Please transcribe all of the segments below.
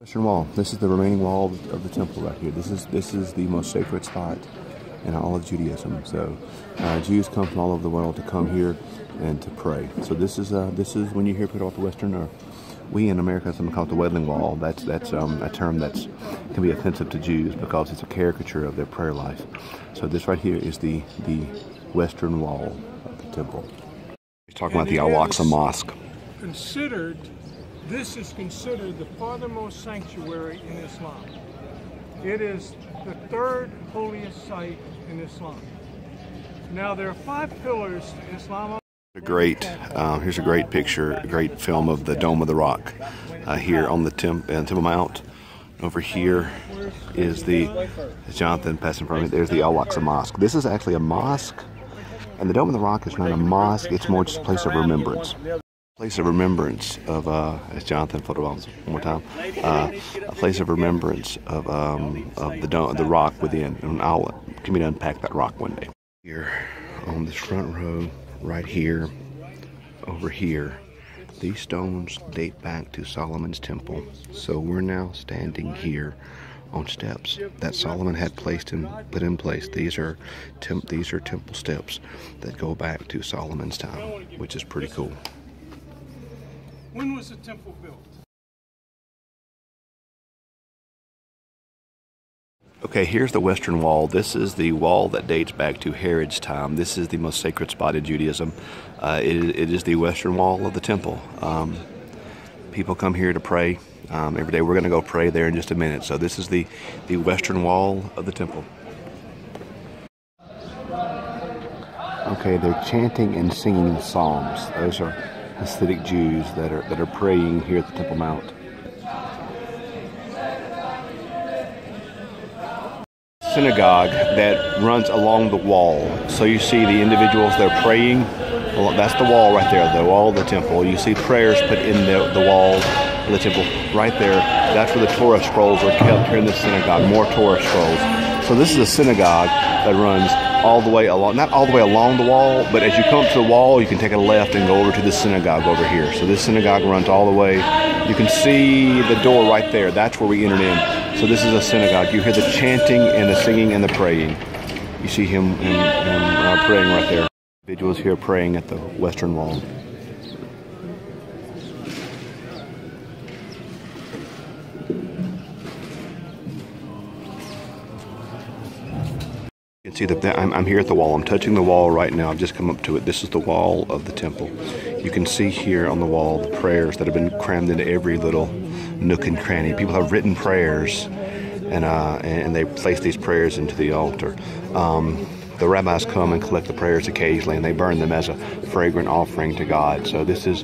Western Wall. This is the remaining wall of the temple right here. This is the most sacred spot in all of Judaism. So Jews come from all over the world to come here and to pray. So this is when you hear put off the Western, or we in America something called the Wailing Wall. That's a term that can be offensive to Jews because it's a caricature of their prayer life. So this right here is the Western Wall of the temple. He's talking about the Al-Aqsa Mosque. This is considered the farthermost sanctuary in Islam. It is the third holiest site in Islam. Now there are 5 pillars to Islam. Here's a great picture, a great film of the Dome of the Rock here on the Temple Mount. Over here is as Jonathan passing from it, there's the Al-Aqsa Mosque. This is actually a mosque, and the Dome of the Rock is not a mosque, it's more just a place of remembrance. Place of remembrance of, as Jonathan photobombs one more time, a place of remembrance of the rock within. And can we unpack that rock one day? Here on this front row, right here, over here, these stones date back to Solomon's temple. So we're now standing here on steps that Solomon had put in place. These are temple steps that go back to Solomon's time, which is pretty cool. When was the temple built? Okay, here's the Western Wall. This is the wall that dates back to Herod's time. This is the most sacred spot in Judaism. It is the Western Wall of the temple. People come here to pray every day. We're going to go pray there in just a minute. So this is the Western Wall of the temple. Okay, they're chanting and singing psalms. Those are Hasidic Jews that are praying here at the Temple Mount. Synagogue that runs along the wall. So you see the individuals that are praying. Well, that's the wall right there, the wall of the temple. You see prayers put in the wall of the temple right there. That's where the Torah scrolls are kept here in the synagogue. More Torah scrolls. So this is a synagogue that runs all the way along, not all the way along the wall, but as you come up to the wall, you can take a left and go over to the synagogue over here. So this synagogue runs all the way. You can see the door right there. That's where we entered in. So this is a synagogue. You hear the chanting and the singing and the praying. You see him praying right there. Individuals here praying at the Western Wall. You can see that I'm here at the wall. I'm touching the wall right now. I've just come up to it. This is the wall of the temple. You can see here on the wall the prayers that have been crammed into every little nook and cranny. People have written prayers, and they place these prayers into the altar. The rabbis come and collect the prayers occasionally, and they burn them as a fragrant offering to God. So this is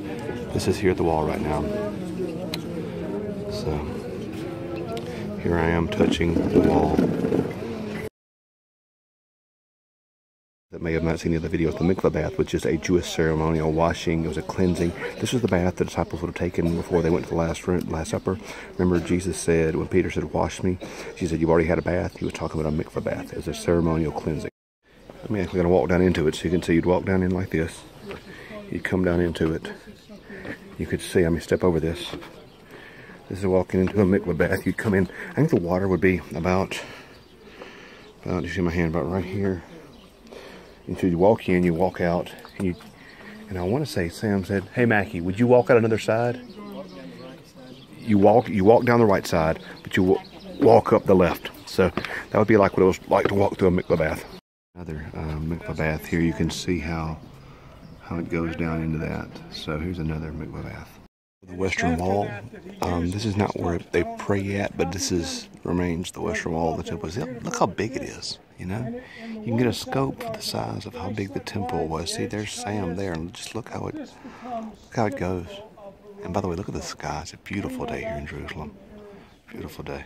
here at the wall right now. So here I am touching the wall. That may have not seen the other video, it's the mikvah bath, which is a Jewish ceremonial washing. It was a cleansing. This was the bath the disciples would have taken before they went to the Last Supper. Remember, Jesus said, when Peter said, "Wash me," she said, "You've already had a bath." He was talking about a mikvah bath as a ceremonial cleansing. I'm actually going to walk down into it so you can see. You'd walk down in like this. You'd come down into it. You could see, step over this. This is walking into a mikvah bath. You'd come in. I think the water would be about you see my hand, about right here. And so you walk in, you walk out, and I want to say Sam said, "Hey Mackie, would you walk out another side?" You walk down the right side, but you walk up the left. So that would be like what it was like to walk through a mikvah bath. Another mikvah bath here. You can see how it goes down into that. So here's another mikvah bath. The Western Wall. This is not where they pray at, but remains the Western Wall of the temple. Look how big it is. You know, you can get a scope for the size of how big the temple was. See, there's Sam there, and just look how it goes. And by the way, look at the sky. It's a beautiful day here in Jerusalem. Beautiful day.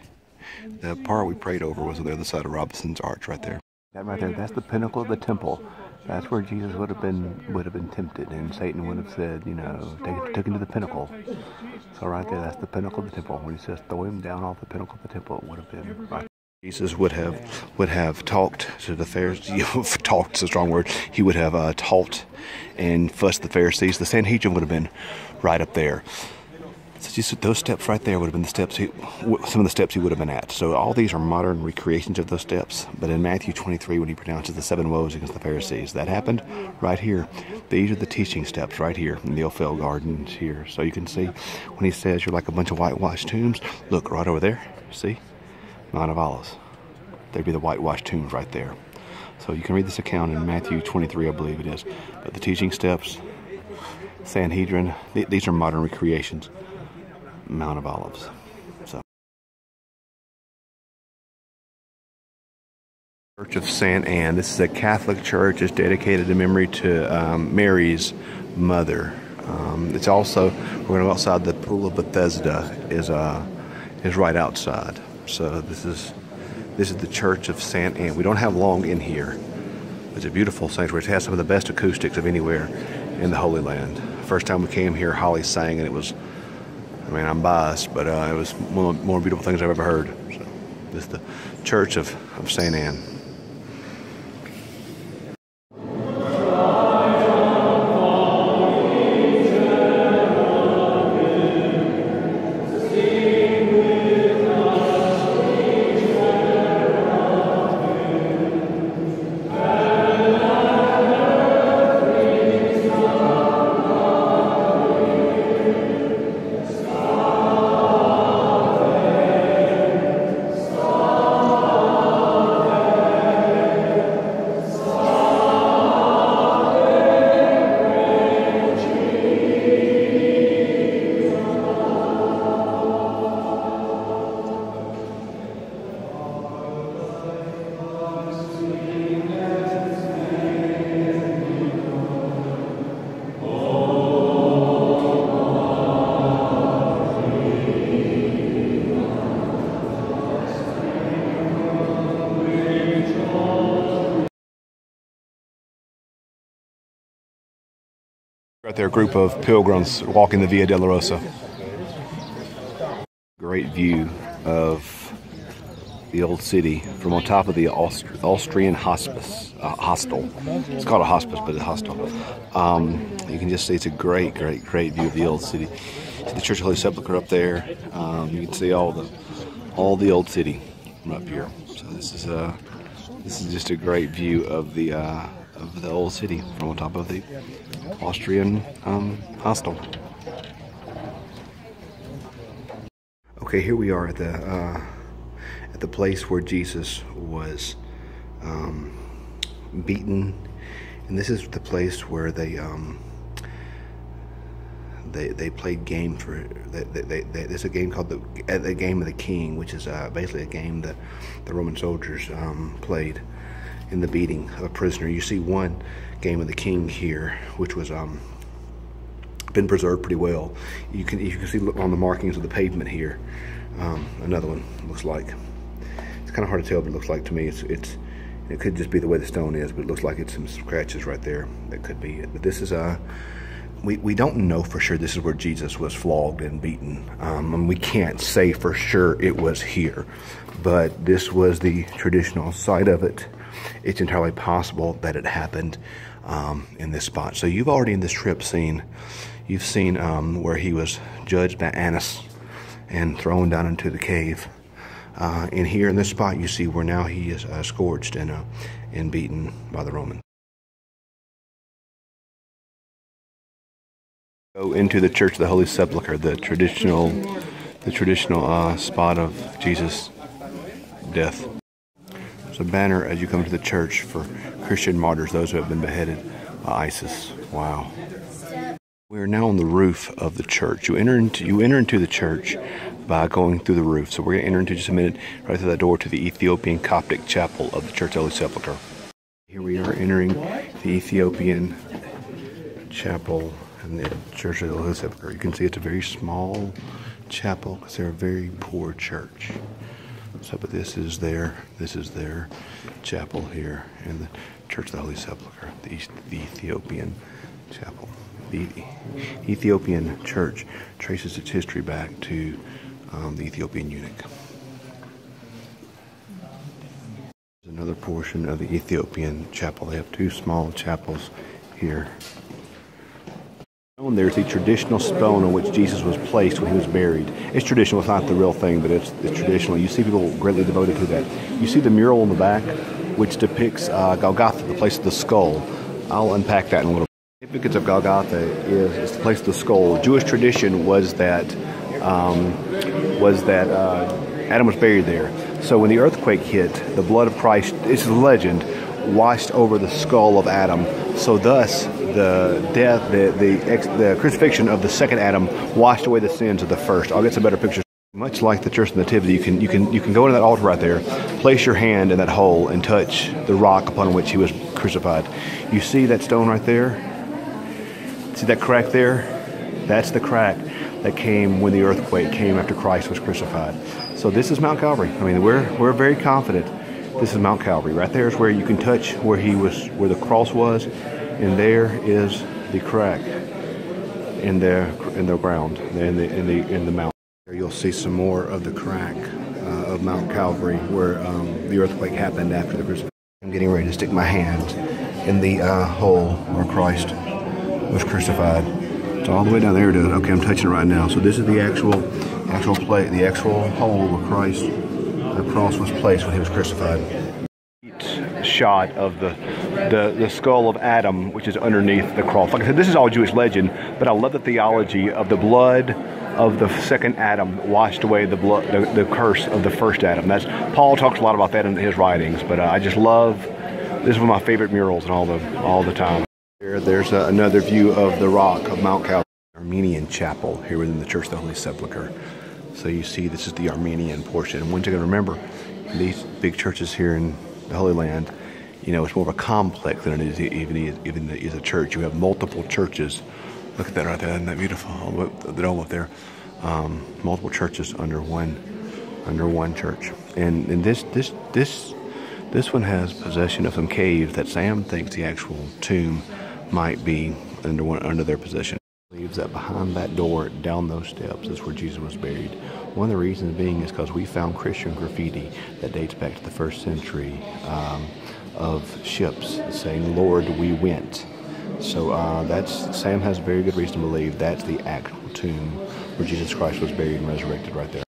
The part we prayed over was on the other side of Robinson's Arch, right there. That right there, that's the pinnacle of the temple. That's where Jesus would have been tempted, and Satan would have said, you know, take him to the pinnacle. So right there, that's the pinnacle of the temple. When he says throw him down off the pinnacle of the temple, it would have been right. Jesus would have talked to the Pharisees. Talked is a strong word. He would have taught and fussed the Pharisees. The Sanhedrin would have been right up there. So just those steps right there would have been the steps some of the steps he would have been at. So all these are modern recreations of those steps. But in Matthew 23, when he pronounces the 7 woes against the Pharisees, that happened right here. These are the teaching steps right here in the Ophel Gardens here. So you can see when he says you're like a bunch of whitewashed tombs, look right over there. See? Mount of Olives. There'd be the whitewashed tombs right there. So you can read this account in Matthew 23, I believe it is. But the teaching steps, Sanhedrin, these are modern recreations. Mount of Olives. So, Church of St. Anne. This is a Catholic church. It's dedicated in memory to Mary's mother. It's also, we're going to go outside. The Pool of Bethesda is right outside. So this is the Church of St. Anne. We don't have long in here. It's a beautiful sanctuary. It has some of the best acoustics of anywhere in the Holy Land. First time we came here, Holly sang, and it was, I mean, I'm biased, but it was one of the more beautiful things I've ever heard. So this is the Church of St. Anne. Right there, a group of pilgrims walking the Via Dolorosa. Great view of the old city from on top of the Austrian hostel. It's called a hospice, but it's a hostel. You can just see it's a great view of the old city. See the Church of Holy Sepulchre up there. You can see all the old city from up here. So this is just a great view of the old city from on top of the Austrian hostel. Okay, here we are at the place where Jesus was beaten, and this is the place where they played game for. There's a game called the Game of the King, which is basically a game that the Roman soldiers played in the beating of a prisoner. You see one Game of the King here, which was been preserved pretty well. You can see on the markings of the pavement here. Another one looks like, it's kind of hard to tell, but it looks like to me it could just be the way the stone is, but it looks like it's some scratches right there. That could be it. But this is we don't know for sure this is where Jesus was flogged and beaten. And we can't say for sure it was here, but this was the traditional site of it. It's entirely possible that it happened in this spot. So you've already in this trip seen where he was judged by Annas and thrown down into the cave. And here in this spot you see where now he is scourged and beaten by the Romans. Go into the Church of the Holy Sepulchre, the traditional spot of Jesus' death. There's a banner as you come to the church for Christian martyrs, those who have been beheaded by ISIS. Wow. We are now on the roof of the church. You enter into the church by going through the roof. So we're going to enter into just a minute right through that door to the Ethiopian Coptic Chapel of the Church of the Holy Sepulchre. Here we are entering the Ethiopian Chapel in the Church of the Holy Sepulchre. You can see it's a very small chapel because they're a very poor church. So, but this is their chapel here in the Church of the Holy Sepulchre, the Ethiopian chapel. The Ethiopian church traces its history back to the Ethiopian eunuch. There's another portion of the Ethiopian chapel. They have two small chapels here. There's the traditional stone on which Jesus was placed when he was buried. It's traditional, it's not the real thing, but it's traditional. You see people greatly devoted to that. You see the mural in the back, which depicts Golgotha, the place of the skull. I'll unpack that in a little bit. The significance of Golgotha is the place of the skull. Jewish tradition was that Adam was buried there. So when the earthquake hit, the blood of Christ, it's a legend, washed over the skull of Adam. So thus, the death, the crucifixion of the second Adam washed away the sins of the first. I'll get some better pictures. Much like the Church of the Nativity, you can go into that altar right there, place your hand in that hole, and touch the rock upon which he was crucified. You see that stone right there? See that crack there? That's the crack that came when the earthquake came after Christ was crucified. So this is Mount Calvary. I mean, we're very confident this is Mount Calvary. Right there is where you can touch where the cross was, and there is the crack in the ground, in the mountain. You'll see some more of the crack of Mount Calvary where the earthquake happened after the crucifixion. I'm getting ready to stick my hand in the hole where Christ was crucified. It's all the way down there, dude. Okay, I'm touching it right now. So this is the actual plate, the actual hole where the cross was placed when he was crucified. Shot of the skull of Adam, which is underneath the cross. Like I said, this is all Jewish legend, but I love the theology of the blood of the second Adam washed away the curse of the first Adam. Paul talks a lot about that in his writings, but I just love, this is one of my favorite murals in all the time. There's another view of the rock of Mount Calvary. Armenian chapel here within the Church of the Holy Sepulchre. So you see, this is the Armenian portion. And one thing to remember, these big churches here in the Holy Land, it's more of a complex than it is even is a church. You have multiple churches. Look at that right there, isn't that beautiful? The dome up there. Multiple churches under one church. And this one has possession of some caves that Sam thinks the actual tomb might be under their possession. Believes that behind that door, down those steps, is where Jesus was buried. One of the reasons being is because we found Christian graffiti that dates back to the 1st century of ships saying, "Lord, we went." So Sam has very good reason to believe that's the actual tomb where Jesus Christ was buried and resurrected right there.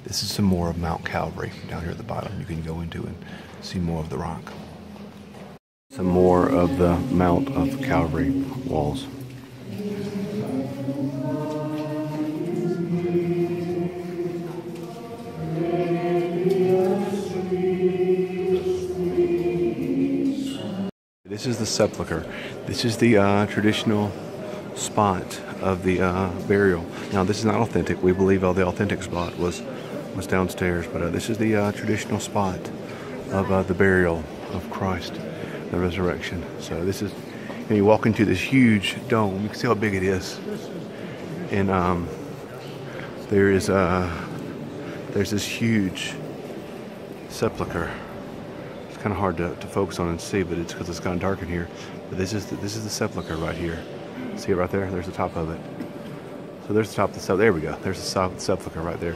This is some more of Mount Calvary down here at the bottom. You can go into and see more of the rock. Some more of the Mount of Calvary walls. This is the sepulcher. This is the traditional spot of the burial. Now, this is not authentic. We believe the authentic spot was downstairs, but this is the traditional spot of the burial of Christ, the resurrection. So this is, you walk into this huge dome. You can see how big it is, and there's this huge sepulcher. It's kind of hard to focus on and see, but it's because it's kind of dark in here. But this is the sepulcher right here. See it right there? There's the top of it. So there's the top of the sepulcher. There we go. There's the top of the sepulcher right there.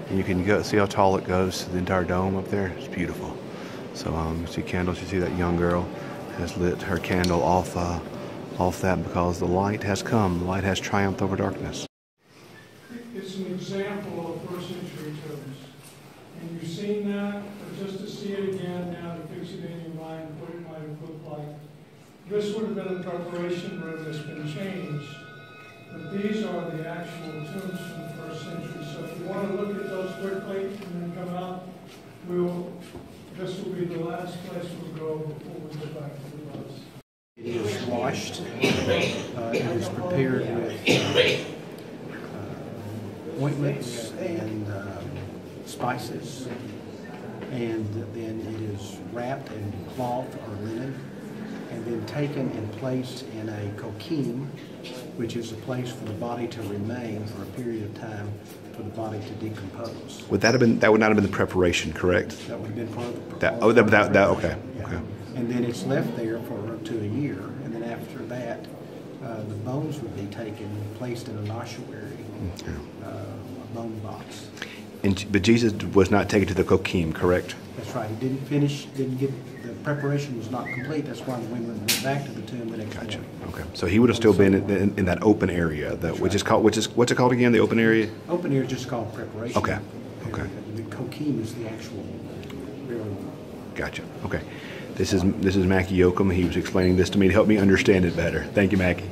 And you can see how tall it goes to the entire dome up there. It's beautiful. So you see candles. You see that young girl has lit her candle off that because the light has come. The light has triumphed over darkness. It's an example of first century tombs. And you've seen that, but just to see it again now, to fix it in your mind, what it might have looked like. This would have been a preparation room that's been changed. But these are the actual tombs from the first century. So if you want to look at those quickly and then come out, this will be the last place we'll go before we go back to the bus. It is washed. It is prepared with ointments and spices, and then it is wrapped in cloth or linen, and then taken and placed in a kokim, which is a place for the body to remain for a period of time for the body to decompose. That would not have been the preparation, correct? That would have been part of the that okay. Yeah. Okay. And then it's left there for up to a year, and then after that, the bones would be taken and placed in an ossuary, a bone box. But Jesus was not taken to the kokim, correct? That's right. He didn't get, the preparation was not complete. That's why the women went back to the tomb the next Gotcha. morning. Okay. So he would have still been in that open area, what's it called again? The open area? Open area is just called preparation. Okay. Okay. The kokim is the actual burial. Gotcha. Okay. This is Mackie Yoakum. He was explaining this to me to help me understand it better. Thank you, Mackie.